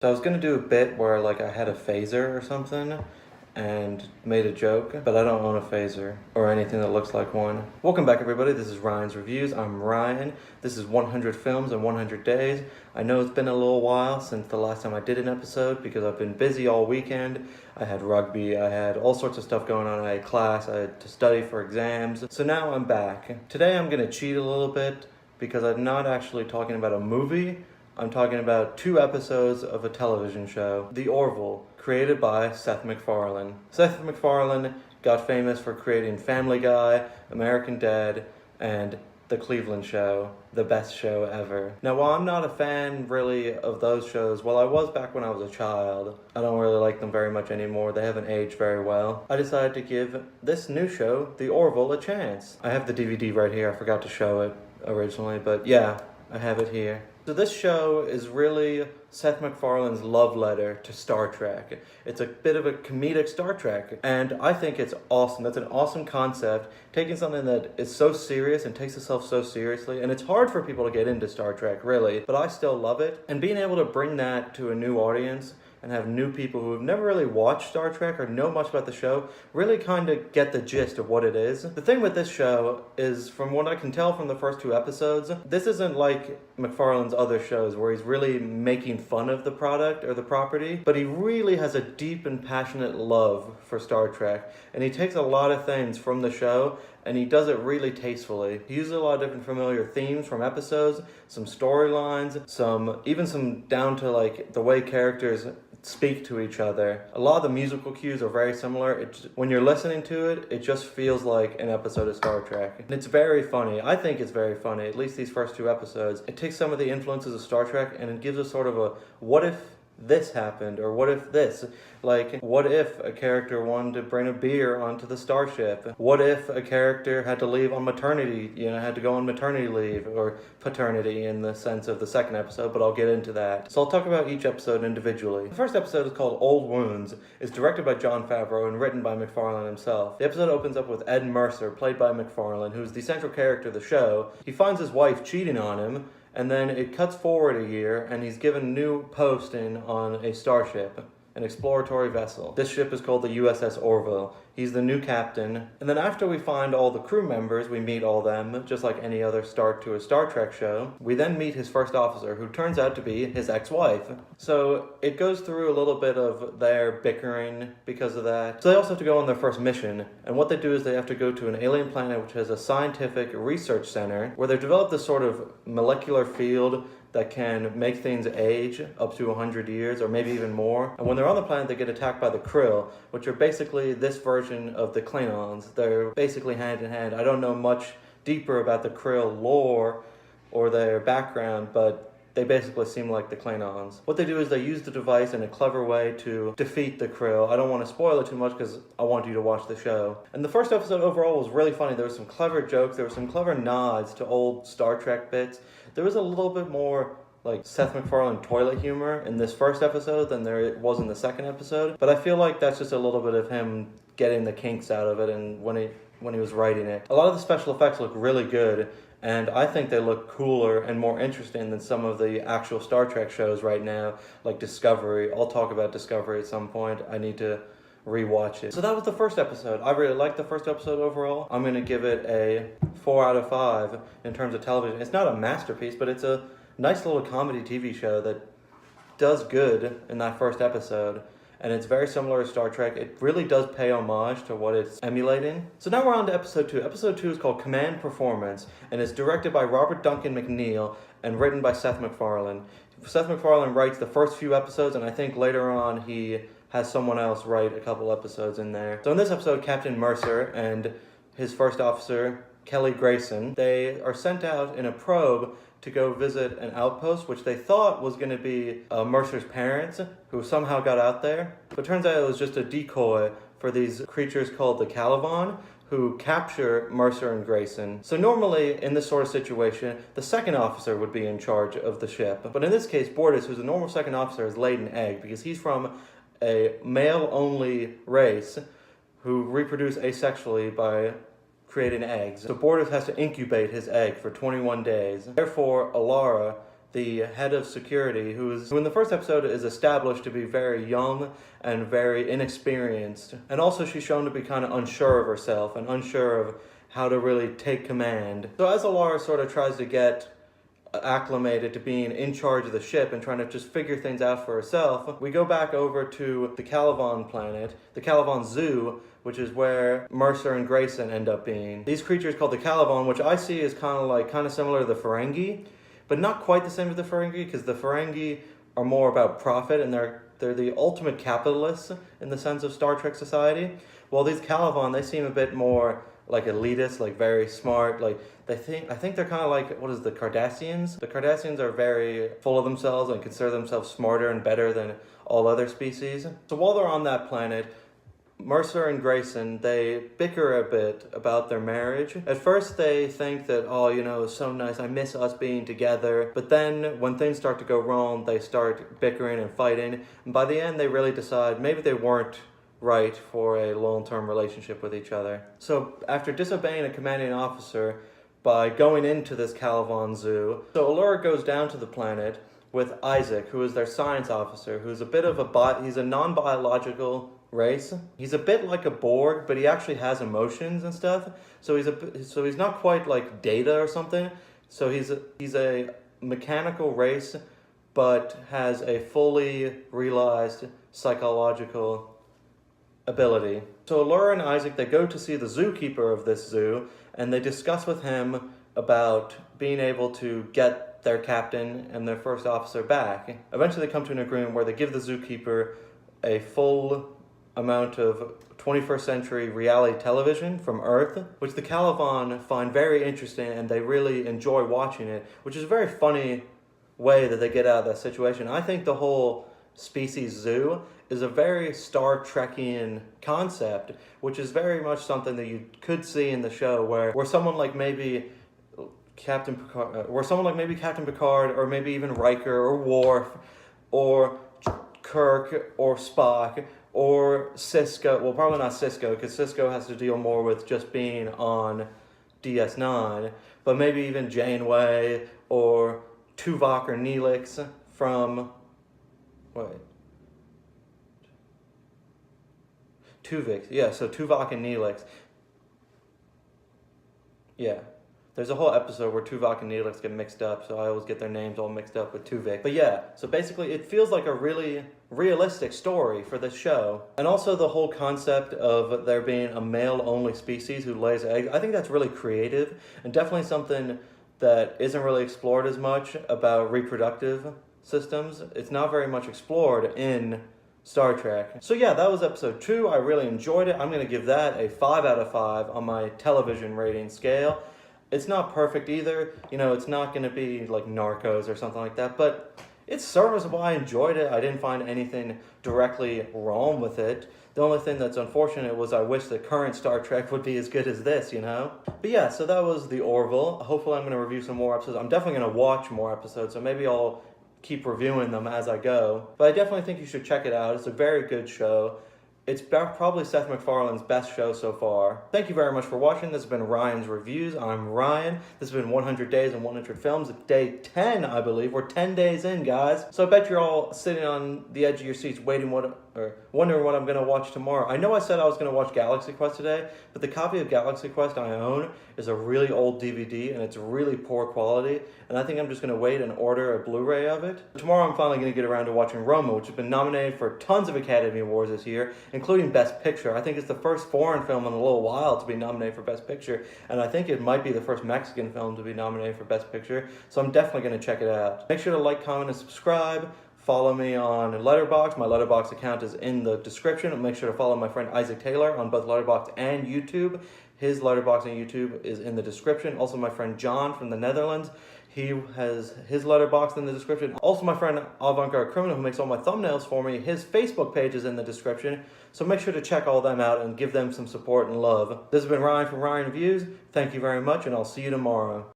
So I was gonna do a bit where like I had a phaser or something and made a joke, but I don't own a phaser or anything that looks like one. Welcome back everybody, this is Ryan's Reviews. I'm Ryan. This is 100 films in 100 days. I know it's been a little while since the last time I did an episode because I've been busy all weekend. I had rugby, I had all sorts of stuff going on, I had class, I had to study for exams. So now I'm back. Today I'm gonna cheat a little bit because I'm not actually talking about a movie. I'm talking about 2 episodes of a television show, The Orville, created by Seth MacFarlane. Seth MacFarlane got famous for creating Family Guy, American Dad, and The Cleveland Show, the best show ever. Now, while I'm not a fan really of those shows, well, I was back when I was a child. I don't really like them very much anymore. They haven't aged very well. I decided to give this new show, The Orville, a chance. I have the DVD right here. I forgot to show it originally, but yeah, I have it here. So this show is really Seth MacFarlane's love letter to Star Trek. It's a bit of a comedic Star Trek, and I think it's awesome. That's an awesome concept, taking something that is so serious and takes itself so seriously, and it's hard for people to get into Star Trek, really, but I still love it. And being able to bring that to a new audience and have new people who have never really watched Star Trek or know much about the show really kind of get the gist of what it is. The thing with this show is, from what I can tell from the first 2 episodes, this isn't like MacFarlane's other shows where he's really making fun of the product or the property, but he really has a deep and passionate love for Star Trek, and he takes a lot of things from the show and he does it really tastefully. He uses a lot of different familiar themes from episodes, some storylines, even some down to like the way characters speak to each other. A lot of the musical cues are very similar. When you're listening to it, it just feels like an episode of Star Trek. And it's very funny. I think it's very funny, at least these first 2 episodes. It takes some of the influences of Star Trek and it gives us sort of a what if this happened, or what if this? Like, what if a character wanted to bring a beer onto the starship? What if a character had to leave on maternity, had to go on maternity leave, or paternity in the sense of the second episode, but I'll get into that. So I'll talk about each episode individually. The first episode is called Old Wounds. It's directed by Jon Favreau and written by MacFarlane himself. The episode opens up with Ed Mercer, played by MacFarlane, who's the central character of the show. He finds his wife cheating on him, and then it cuts forward a year, and he's given new posting on a starship, an exploratory vessel. This ship is called the USS Orville. He's the new captain. And then after we find all the crew members, we meet all them, just like any other start to a Star Trek show. We then meet his first officer, who turns out to be his ex-wife. So it goes through a little bit of their bickering because of that. So they also have to go on their first mission. And what they do is they have to go to an alien planet which has a scientific research center where they've developed this sort of molecular field that can make things age up to 100 years or maybe even more. And when they're on the planet, they get attacked by the Krill, which are basically this version of the Klingons. They're basically hand in hand. I don't know much deeper about the Krill lore or their background, but they basically seem like the Klingons. What they do is they use the device in a clever way to defeat the Krill. I don't want to spoil it too much because I want you to watch the show. And the first episode overall was really funny. There were some clever jokes, there were some clever nods to old Star Trek bits. There was a little bit more like Seth MacFarlane toilet humor in this first episode than there was in the second episode. But I feel like that's just a little bit of him getting the kinks out of it and when he was writing it. A lot of the special effects look really good, and I think they look cooler and more interesting than some of the actual Star Trek shows right now, like Discovery. I'll talk about Discovery at some point. I need to rewatch it. So that was the first episode. I really liked the first episode overall. I'm going to give it a 4 out of 5 in terms of television. It's not a masterpiece, but it's a nice little comedy TV show that does good in that first episode. And it's very similar to Star Trek. It really does pay homage to what it's emulating. So now we're on to episode 2. Episode 2 is called Command Performance, and it's directed by Robert Duncan McNeill and written by Seth MacFarlane. Seth MacFarlane writes the first few episodes, and I think later on he has someone else write a couple episodes in there. So in this episode, Captain Mercer and his first officer, Kelly Grayson, they are sent out in a probe to go visit an outpost, which they thought was going to be Mercer's parents, who somehow got out there. But it turns out it was just a decoy for these creatures called the Caliban, who capture Mercer and Grayson. So normally, in this sort of situation, the second officer would be in charge of the ship. But in this case, Bortus, who's a normal second officer, has laid an egg because he's from a male-only race who reproduce asexually by creating eggs. So Bortus has to incubate his egg for 21 days. Therefore, Alara the head of security, who in the first episode is established to be very young and very inexperienced. And also she's shown to be kind of unsure of herself and unsure of how to really take command. So as Alara sort of tries to get acclimated to being in charge of the ship and trying to just figure things out for herself, we go back over to the Calivan planet, the Calivan Zoo, which is where Mercer and Grayson end up being. These creatures called the Calivan, which I see as kind of similar to the Ferengi, but not quite the same as the Ferengi, because the Ferengi are more about profit and they're the ultimate capitalists in the sense of Star Trek society. While these Calivan, they seem a bit more like elitist, like very smart, like I think they're kind of like, what is the Cardassians? The Cardassians are very full of themselves and consider themselves smarter and better than all other species. So while they're on that planet, Mercer and Grayson, they bicker a bit about their marriage. At first they think that, oh, you know, it's so nice, I miss us being together. But then when things start to go wrong, they start bickering and fighting. And by the end, they really decide maybe they weren't right for a long-term relationship with each other. So after disobeying a commanding officer by going into this Calivan Zoo, so Allura goes down to the planet with Isaac, who is their science officer, who's a bit of he's a non-biological race. He's a bit like a Borg, but he actually has emotions and stuff. So he's not quite like Data or something. So he's a mechanical race, but has a fully realized psychological ability. So Allura and Isaac, they go to see the zookeeper of this zoo, and they discuss with him about being able to get their captain and their first officer back. Eventually they come to an agreement where they give the zookeeper a full amount of 21st century reality television from Earth, which the Calivan find very interesting and they really enjoy watching it, which is a very funny way that they get out of that situation. I think the whole species zoo is a very Star Trekian concept, which is very much something that you could see in the show where someone like maybe Captain Picard, or maybe even Riker or Worf or Kirk or Spock or Sisko. Well, probably not Sisko, because Sisko has to deal more with just being on DS9, but maybe even Janeway or Tuvok or Neelix from Tuvix. Yeah, so Tuvok and Neelix. Yeah. There's a whole episode where Tuvok and Neelix get mixed up, so I always get their names all mixed up with Tuvix. But yeah, so basically it feels like a really realistic story for this show. And also the whole concept of there being a male-only species who lays eggs, I think that's really creative, and definitely something that isn't really explored as much about reproductive systems. It's not very much explored in Star Trek. So yeah, that was episode 2. I really enjoyed it. I'm going to give that a 5 out of 5 on my television rating scale. It's not perfect either. You know, it's not going to be like Narcos or something like that, but it's serviceable. I enjoyed it. I didn't find anything directly wrong with it. The only thing that's unfortunate was I wish the current Star Trek would be as good as this, you know? But yeah, so that was the Orville. Hopefully I'm going to review some more episodes. I'm definitely going to watch more episodes, so maybe I'll keep reviewing them as I go. But I definitely think you should check it out. It's a very good show. It's probably Seth MacFarlane's best show so far. Thank you very much for watching. This has been Ryan's Reviews. I'm Ryan. This has been 100 Days and 100 Films. Day 10, I believe. We're 10 days in, guys. So I bet you're all sitting on the edge of your seats wondering what I'm going to watch tomorrow. I know I said I was going to watch Galaxy Quest today, but the copy of Galaxy Quest I own is a really old DVD, and it's really poor quality, and I think I'm just going to wait and order a Blu-ray of it. Tomorrow I'm finally going to get around to watching Roma, which has been nominated for tons of Academy Awards this year, including Best Picture. I think it's the first foreign film in a little while to be nominated for Best Picture, and I think it might be the first Mexican film to be nominated for Best Picture, so I'm definitely going to check it out. Make sure to like, comment, and subscribe. Follow me on Letterboxd. My Letterboxd account is in the description. And make sure to follow my friend Isaac Taylor on both Letterboxd and YouTube. His Letterboxd and YouTube is in the description. Also, my friend John from the Netherlands. He has his Letterboxd in the description. Also, my friend Avant-Garde Criminal, who makes all my thumbnails for me, his Facebook page is in the description. So make sure to check all them out and give them some support and love. This has been Ryan from Ryan Reviews. Thank you very much, and I'll see you tomorrow.